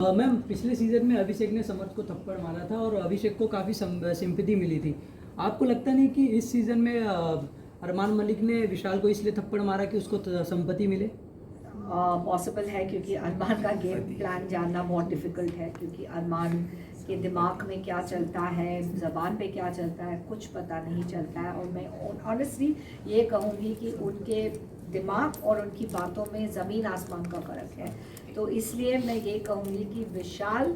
Ma'am पिछले season में अभिषेक ने समर्थ को थप्पड़ मारा था और अभिषेक को काफ़ी सिंपैथी मिली थी। आपको लगता नहीं कि इस सीजन में अरमान मलिक ने विशाल को इसलिए थप्पड़ मारा कि उसको सिंपैथी मिले? पॉसिबल है, क्योंकि अरमान का गेम प्लान जानना बहुत डिफ़िकल्ट है, क्योंकि अरमान के दिमाग में क्या चलता है, ज़बान पे क्या चलता है, कुछ पता नहीं चलता है। और मैं ऑनेस्टली ये कहूँगी कि उनके दिमाग और उनकी बातों में ज़मीन आसमान का फ़र्क है। तो इसलिए मैं ये कहूँगी कि विशाल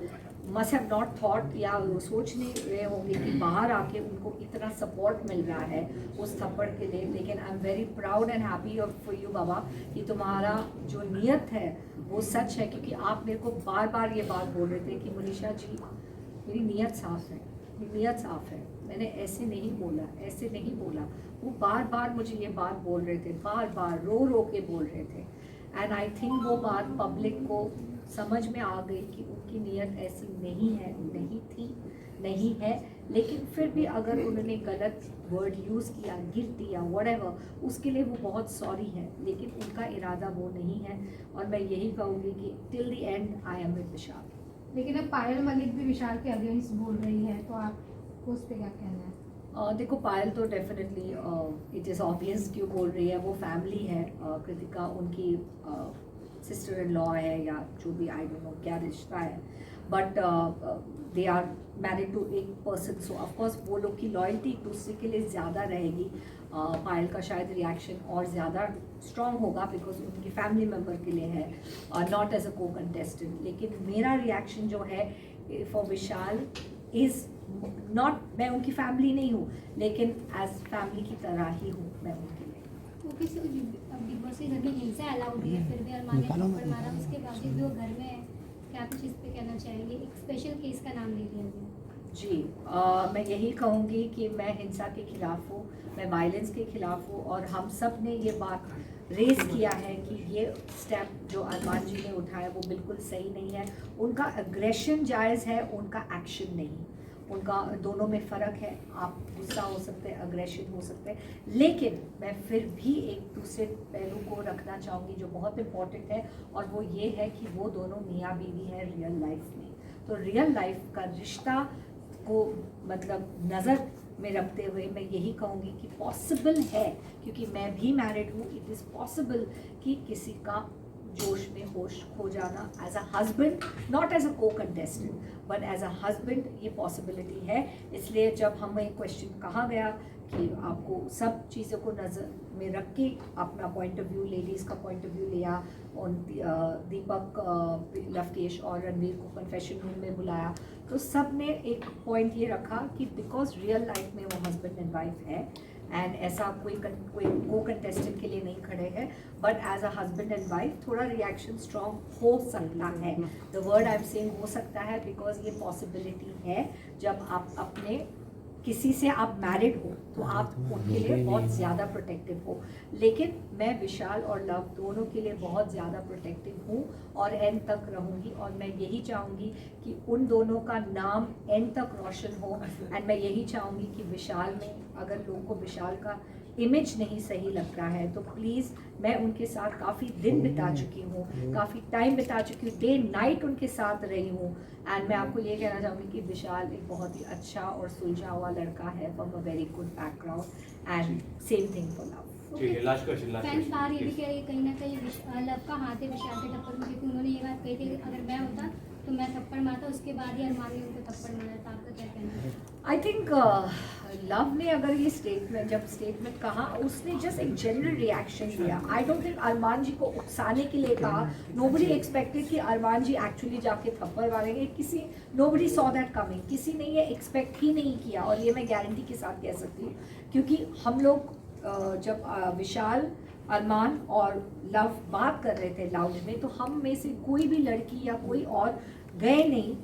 मस्ट हैव नॉट थॉट, या वो सोच नहीं रहे होंगे कि बाहर आके उनको इतना सपोर्ट मिल रहा है उस थप्पड़ के लिए। लेकिन I am very proud and happy for you बाबा कि तुम्हारा जो नियत है वो सच है, क्योंकि आप मेरे को बार बार ये बात बोल रहे थे कि मनीषा जी मेरी नियत साफ़ है, मेरी नियत साफ़ है, मैंने ऐसे नहीं बोला, ऐसे नहीं बोला। वो बार बार मुझे ये बात बोल रहे थे, बार बार रो रो के बोल रहे थे। एंड आई थिंक वो बात पब्लिक को समझ में आ गई कि उनकी नीयत ऐसी नहीं है, नहीं थी, नहीं है। लेकिन फिर भी अगर उन्होंने गलत वर्ड यूज़ किया, गिल्टी या व्हाटएवर, उसके लिए वो बहुत सॉरी है, लेकिन उनका इरादा वो नहीं है। और मैं यही कहूँगी कि till the end I am with Vishal. लेकिन अब पायल मलिक भी विशाल के अगेंस्ट बोल रही है, तो आपको उस पर क्या कहना है? देखो, पायल तो डेफिनेटली इट इज़ ऑब्वियस क्यों बोल रही है, वो फैमिली है। कृतिका उनकी सिस्टर इन लॉ है, या जो भी, आई डोंट नो क्या रिश्ता है, but they are married to एक पर्सन, सो ऑफकोर्स वो लोग की लॉयल्टी एक दूसरे के लिए ज़्यादा रहेगी। पायल का शायद रिएक्शन और ज़्यादा स्ट्रॉन्ग होगा बिकॉज उनकी फैमिली मेम्बर के लिए है, not as a co contestant. लेकिन मेरा रिएक्शन जो है फॉर विशाल इज़ नॉट, मैं उनकी फैमिली नहीं हूँ, लेकिन एज फैमिली की तरह ही हूँ मैं उनके लिए। ओके, सो अब बिग बॉस के घर में हिंसा अलाउड है, फिर भी अरमान ने थप्पड़ मारा, उसके बावजूद भी वो घर में है, क्या कुछ इस पे कहना चाहेंगे? एक स्पेशल केस का नाम ले लिया गया। जी, मैं यही कहूँगी कि मैं हिंसा के खिलाफ़ हूँ, मैं वायलेंस के खिलाफ़ हूँ, और हम सब ने ये बात रेज़ किया है कि ये स्टेप जो अरमान जी ने उठाया वो बिल्कुल सही नहीं है। उनका एग्रेशन जायज़ है, उनका एक्शन नहीं। उनका दोनों में फ़र्क है, आप गुस्सा हो सकते हैं, अग्रेशन हो सकते हैं, लेकिन मैं फिर भी एक दूसरे पहलू को रखना चाहूँगी जो बहुत इम्पॉर्टेंट है, और वो ये है कि वो दोनों मियाँ बीवी हैं रियल लाइफ में। तो रियल लाइफ का रिश्ता को मतलब नज़र में रखते हुए मैं यही कहूँगी कि पॉसिबल है, क्योंकि मैं भी मैरिड हूँ, इट इज़ पॉसिबल कि किसी का जोश में होश खो जाना as a husband, not as a co contestant but as a husband, ये पॉसिबिलिटी है। इसलिए जब हमें क्वेश्चन कहा गया कि आपको सब चीज़ों को नज़र में रख के अपना पॉइंट ऑफ व्यू, लेडीज़ का पॉइंट ऑफ व्यू लिया, और दीपक, लवकेश और रणवीर को कन्फेशन रूम में बुलाया, तो सब ने एक पॉइंट ये रखा कि बिकॉज रियल लाइफ में वो हस्बैंड एंड वाइफ है, एंड ऐसा कोई को कंटेस्टेंट के लिए नहीं खड़े हैं, but as a husband and wife थोड़ा रिएक्शन स्ट्रॉन्ग हो सकता है। The word I am saying हो सकता है, बिकॉज ये पॉसिबिलिटी है। जब आप अपने किसी से आप मैरिड हो तो आप उनके लिए बहुत ज़्यादा प्रोटेक्टिव हो, लेकिन मैं विशाल और लव दोनों के लिए बहुत ज़्यादा प्रोटेक्टिव हूँ और एंड तक रहूँगी। और मैं यही चाहूँगी कि उन दोनों का नाम एंड तक रोशन हो, एंड मैं यही चाहूँगी कि विशाल में अगर लोगों को विशाल का इमेज नहीं सही लग रहा है तो प्लीज़, मैं उनके साथ काफ़ी दिन बिता चुकी हूँ, काफ़ी टाइम बिता चुकी हूँ, डे नाइट उनके साथ रही हूँ, एंड मैं आपको ये कहना चाहूँगी कि विशाल एक बहुत ही अच्छा और सुलझा हुआ लड़का है, from a very good background, and same thing for love. Fans बाहर ये भी कह रही है कहीं ना कहीं लव का हाथ है विशाल के थप्पड़ में, क्योंकि उन्होंने ये बात कही थी कि अगर मैं होता तो मैं थप्पड़ मारता, उसके बाद ही अरमान ने उनको थप्पड़ मारा था। आपका क्या कहना है? आई थिंक लव ने अगर ये स्टेटमेंट, जब स्टेटमेंट कहा, उसने जस्ट एक जनरल रिएक्शन दिया। आई डोंट थिंक अरमान जी को उकसाने के लिए कहा। नोबडी एक्सपेक्टेड कि अरमान जी एक्चुअली जाके थप्पड़ मारेंगे, नोबडी सॉ दैट कमिंग, किसी ने ये एक्सपेक्ट ही नहीं किया, और ये मैं गारंटी के साथ कह सकती हूँ, क्योंकि हम लोग जब विशाल, अरमान और लव बात कर रहे थे लाउंज में, तो हम में से कोई भी लड़की या कोई और गए नहीं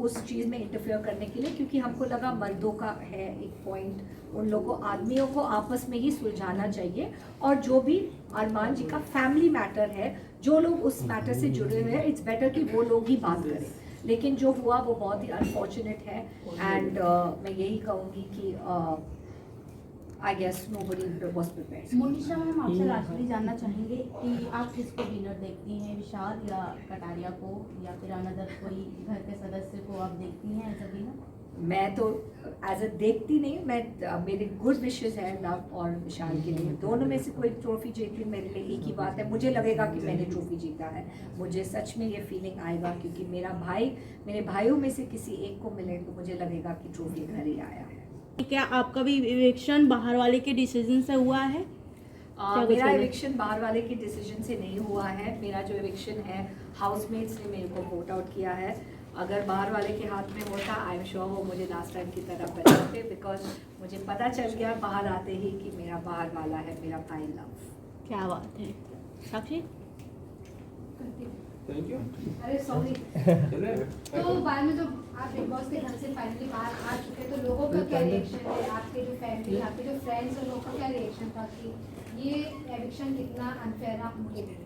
उस चीज़ में इंटरफेयर करने के लिए, क्योंकि हमको लगा मर्दों का है एक पॉइंट, उन लोगों को, आदमियों को आपस में ही सुलझाना चाहिए, और जो भी अरमान जी का फैमिली मैटर है, जो लोग उस मैटर से जुड़े हुए हैं, इट्स बेटर कि वो लोग ही बात करें। लेकिन जो हुआ वो बहुत ही अनफॉर्चुनेट है, एंड मैं यही कहूँगी कि I guess nobody was prepared. Monisha ma'am आपसे लास्टली जानना चाहेंगे कि आप किसको विनर देखती हैं, विशाल या कटारिया को, या फिर अनदर कोई घर के सदस्य को आप देखती हैं एज अ विनर? मैं तो एज अ देखती नहीं, मैं मेरे गुड विशेस हैं लव और विशाल के लिए। दोनों में से कोई ट्रॉफी जीती मेरे लिए एक ही बात है, मुझे लगेगा कि मैंने ट्रॉफी जीता है। मुझे सच में ये फीलिंग आएगा क्योंकि मेरे भाइयों में से किसी एक को मिले तो मुझे लगेगा कि ट्रॉफी घर ही आया है। क्या आपका भी इलेक्शन बाहर वाले के डिसीजन से हुआ है? मेरा इविक्शन बाहर वाले के डिसीजन से नहीं हुआ है। मेरा जो इविक्शन है हाउसमेट्स ने मेरे को वोट आउट किया है। अगर बाहर वाले के हाथ में होता आई एम श्योर वो मुझे लास्ट टाइम की तरह बनाते, बिकॉज मुझे पता चल गया बाहर आते ही कि मेरा बाहर वाला है मेरा भाई लव। क्या बात है। साक्षी? Thank you. अरे सॉरी। तो बाद में जब आप बिग बॉस के घर से फाइनली बाहर आ चुके तो लोगों का क्या रिएक्शन है? आपके जो फैमिली, आपके जो फ्रेंड्स हैं, लोगों का क्या रिएक्शन था कि ये एविक्शन कितना अनफेयर है उनके लिए?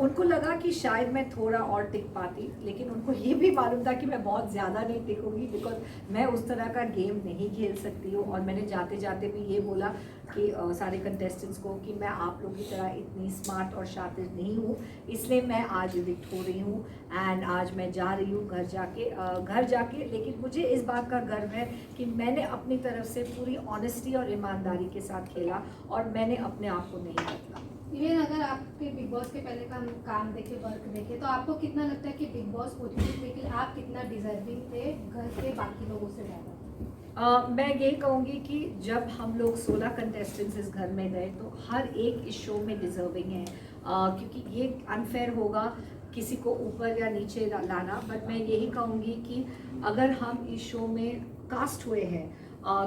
उनको लगा कि शायद मैं थोड़ा और टिक पाती, लेकिन उनको ये भी मालूम था कि मैं बहुत ज़्यादा नहीं टिकूंगी, बिकॉज मैं उस तरह का गेम नहीं खेल सकती हूँ। और मैंने जाते जाते भी ये बोला कि सारे कंटेस्टेंट्स को कि मैं आप लोगों की तरह इतनी स्मार्ट और शातिर नहीं हूँ, इसलिए मैं आज इविक्ट हो रही हूँ। एंड आज मैं जा रही हूँ घर जाके लेकिन मुझे इस बात का गर्व है कि मैंने अपनी तरफ से पूरी ऑनेस्टी और ईमानदारी के साथ खेला और मैंने अपने आप को नहीं बदला। इवन अगर आपके बिग बॉस के पहले का काम देखे, वर्क देखे, तो आपको कितना लगता है कि बिग बॉस पहुंचे लेकिन आप कितना डिजर्विंग थे घर के बाकी लोगों से ज़्यादा? मैं यही कहूँगी कि जब हम लोग 16 कंटेस्टेंट्स इस घर में गए तो हर एक इस शो में डिजर्विंग है, क्योंकि ये अनफेयर होगा किसी को ऊपर या नीचे लाना। बट मैं यही कहूँगी कि अगर हम इस शो में कास्ट हुए हैं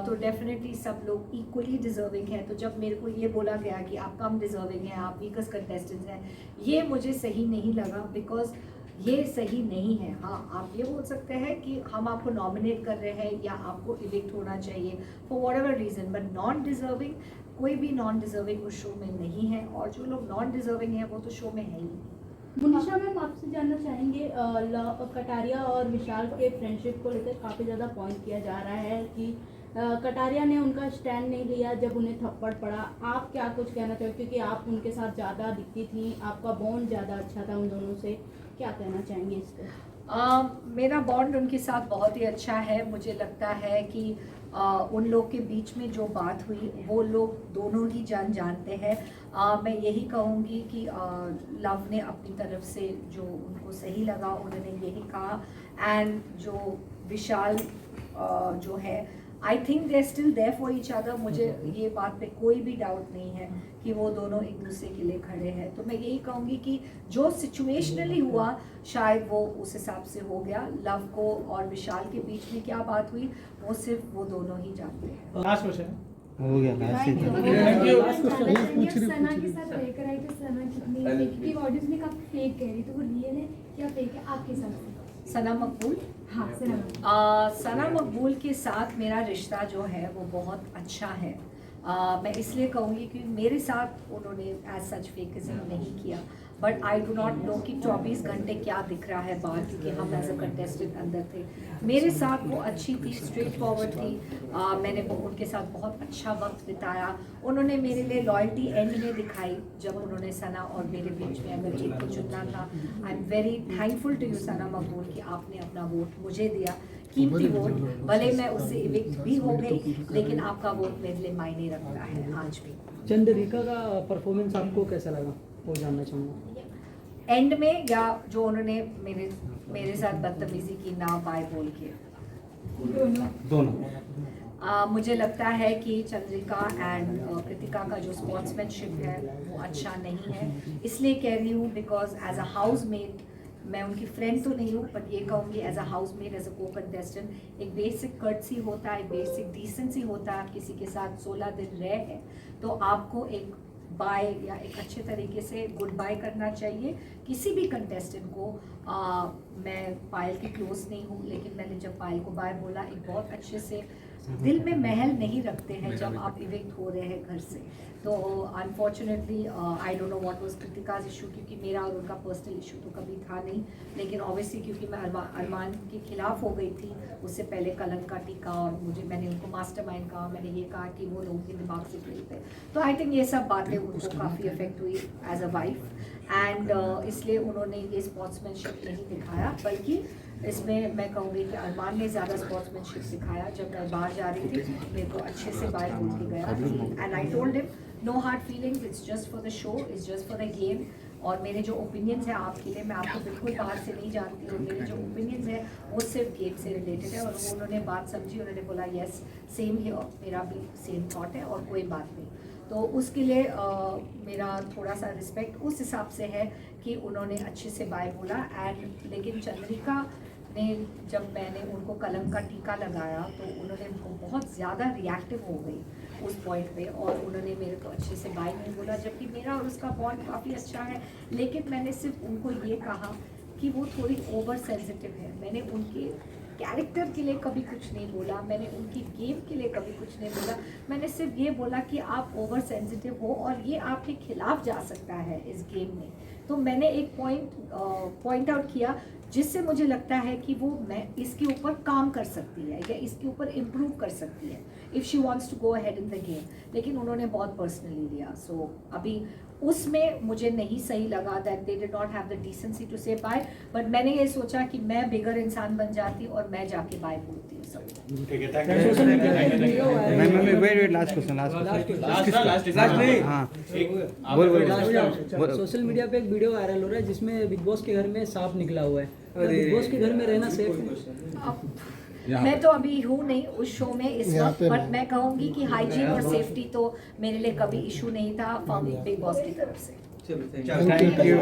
तो डेफिनेटली सब लोग इक्वली डिजर्विंग है। तो जब मेरे को ये बोला गया कि आप कम डिजर्विंग हैं, आप वीकस्ट कंटेस्टेंट्स हैं, ये मुझे सही नहीं लगा, बिकॉज ये सही नहीं है। हाँ, आप ये बोल सकते हैं कि हम आपको नॉमिनेट कर रहे हैं या आपको इविक्ट होना चाहिए for what ever reason, but non deserving कोई भी नॉन डिजर्विंग उस शो में नहीं है, और जो लोग नॉन डिजर्विंग हैं वो तो शो में है ही नहीं। मोनिशा मैम आपसे जानना चाहेंगे, कटारिया और विशाल के फ्रेंडशिप को लेकर काफ़ी ज़्यादा पॉइंट किया जा रहा है कि कटारिया ने उनका स्टैंड नहीं लिया जब उन्हें थप्पड़ पड़ा। आप क्या कुछ कहना चाहोगे, क्योंकि आप उनके साथ ज़्यादा दिखती थी, आपका बॉन्ड ज़्यादा अच्छा था उन दोनों से, क्या कहना चाहेंगे इस पर? मेरा बॉन्ड उनके साथ बहुत ही अच्छा है। मुझे लगता है कि उन लोग के बीच में जो बात हुई वो लोग दोनों ही जानते हैं। मैं यही कहूँगी कि लव ने अपनी तरफ से जो उनको सही लगा उन्होंने यही कहा, एंड जो विशाल जो है I think they still there for each other. मुझे ये बात पे कोई भी डाउट नहीं है कि वो दोनों एक दूसरे के लिए खड़े हैं। तो मैं यही कहूँगी कि जो सिचुएशनली हुआ शायद वो उस हिसाब से हो गया। लव को और विशाल के बीच में क्या बात हुई वो सिर्फ वो दोनों ही जानते हैं। लास्ट क्वेश्चन हो गया Thank you. सना के साथ लेकर आई तो सना कितनी, क्योंकि ऑडियंस ने काफी फेक कह रही, तो वो रियल है क्या फेक है आपके हिसाब से? सना मकबूल, हाँ सना। सना मकबूल के साथ मेरा रिश्ता जो है वो बहुत अच्छा है। मैं इसलिए कहूँगी कि मेरे साथ उन्होंने एज सच फेकिज्म नहीं किया, but I do not know कि 24 घंटे क्या दिख रहा है बाहर, क्योंकि हम एज अ कंटेस्टेंट अंदर थे। मेरे साथ वो अच्छी थी, स्ट्रेट फॉरवर्ड थी। मैंने उनके साथ बहुत अच्छा वक्त बिताया। उन्होंने मेरे लिए लॉयल्टी एंड में दिखाई जब उन्होंने सना और मेरे बीच में अगर एक को चुनना था। I am very thankful to you Sana Maqbool कि आपने अपना वोट मुझे दिया, कीमती वोट। भले मैं उससे इविक्ट भी हो गई, लेकिन आपका वोट मेरे लिए मायने रखता है आज भी। चंद्रिका का परफॉर्मेंस आपको कैसा लगा वो जानना चाहूँगा। एंड में या जो उन्होंने मेरे साथ बदतमीजी की ना बाय बोल के, दोनों मुझे लगता है कि चंद्रिका एंड कृतिका का जो स्पोर्ट्समैनशिप है वो अच्छा नहीं है। इसलिए कह रही हूँ बिकॉज एज अ हाउसमेट, मैं उनकी फ्रेंड तो नहीं हूँ, बट ये कहूँगी as a housemate, as a co contestant, एक बेसिक कर्टसी होता है, एक बेसिक डिसेंसी होता है। आप किसी के साथ 16 दिन रहे हैं तो आपको एक बाय या एक अच्छे तरीके से गुड बाय करना चाहिए। किसी भी कंटेस्टेंट को मैं पायल की क्लोज नहीं हूँ, लेकिन मैंने जब पायल को बाय बोला, एक बहुत अच्छे से दिल में महल नहीं रखते हैं जब आप इविक्ट हो रहे हैं घर से। तो unfortunately I don't know what was Kritika's issue, क्योंकि मेरा और उनका पर्सनल इशू तो कभी था नहीं, लेकिन ऑब्वियसली क्योंकि मैं अरमान के खिलाफ हो गई थी उससे पहले कलंक का टीका, और मैंने उनको मास्टरमाइंड कहा, मैंने ये कहा कि वो लोग के दिमाग से खेलते, तो आई थिंक ये सब बातें उनको काफ़ी अफेक्ट हुई एज अ वाइफ, एंड इसलिए उन्होंने ये स्पोर्ट्समैनशिप नहीं दिखाया, बल्कि इसमें मैं कहूँगी कि अरमान ने ज़्यादा स्पोर्ट्समैनशिप दिखाया। जब मैं बाहर जा रही थी मेरे को अच्छे से बाय बोल के गया, and I told him no hard feelings, it's just for the show, it's just for the game, और मेरे जो ओपिनियंस हैं आपके लिए, मैं आपको बिल्कुल बाहर से नहीं जानती हूँ, मेरे जो ओपिनियंस हैं वो सिर्फ गेम से रिलेटेड है, और वो उन्होंने बात समझी, उन्होंने बोला यस सेम हियर, मेरा भी सेम थॉट है और कोई बात नहीं। तो उसके लिए मेरा थोड़ा सा रिस्पेक्ट उस हिसाब से है कि उन्होंने अच्छे से बाय बोला। एंड लेकिन चंद्रिका ने, जब मैंने उनको कलंक का टीका लगाया तो उन्होंने बहुत ज़्यादा रिएक्टिव हो गई उस पॉइंट पे, और उन्होंने मेरे को अच्छे से बाय नहीं बोला, जबकि मेरा और उसका बॉन्ड काफ़ी अच्छा है। लेकिन मैंने सिर्फ उनको ये कहा कि वो थोड़ी ओवर सेंसिटिव है, मैंने उनके कैरेक्टर के लिए कभी कुछ नहीं बोला, मैंने उनकी गेम के लिए कभी कुछ नहीं बोला, मैंने सिर्फ ये बोला कि आप ओवर सेंसिटिव हो और ये आपके खिलाफ जा सकता है इस गेम में। तो मैंने एक पॉइंट आउट किया जिससे मुझे लगता है कि वो मैं इसके ऊपर काम कर सकती है या इसके ऊपर इम्प्रूव कर सकती है if she wants to go ahead in the game, लेकिन उन्होंने बहुत पर्सनली लिया। सो अभी उसमें मुझे नहीं सही लगा that they did not have the decency to say bye, but मैंने ये सोचा कि मैं बिगर इंसान बन जाती और मैं जाके बाय बोलती हूँ सब। ठीक है, थैंक यू। सोशल मीडिया पे एक video viral wait last question social media पे एक वीडियो वायरल हो रहा है जिसमें बिग बॉस के घर में सांप निकला हुआ है। बिग बॉस के घर में रहना सेफ है? मैं तो अभी हूँ नहीं उस शो में इस वक्त, बट मैं कहूँगी कि हाइजीन और सेफ्टी तो मेरे लिए कभी इशू नहीं था बिग बॉस की तरफ से। Thank you.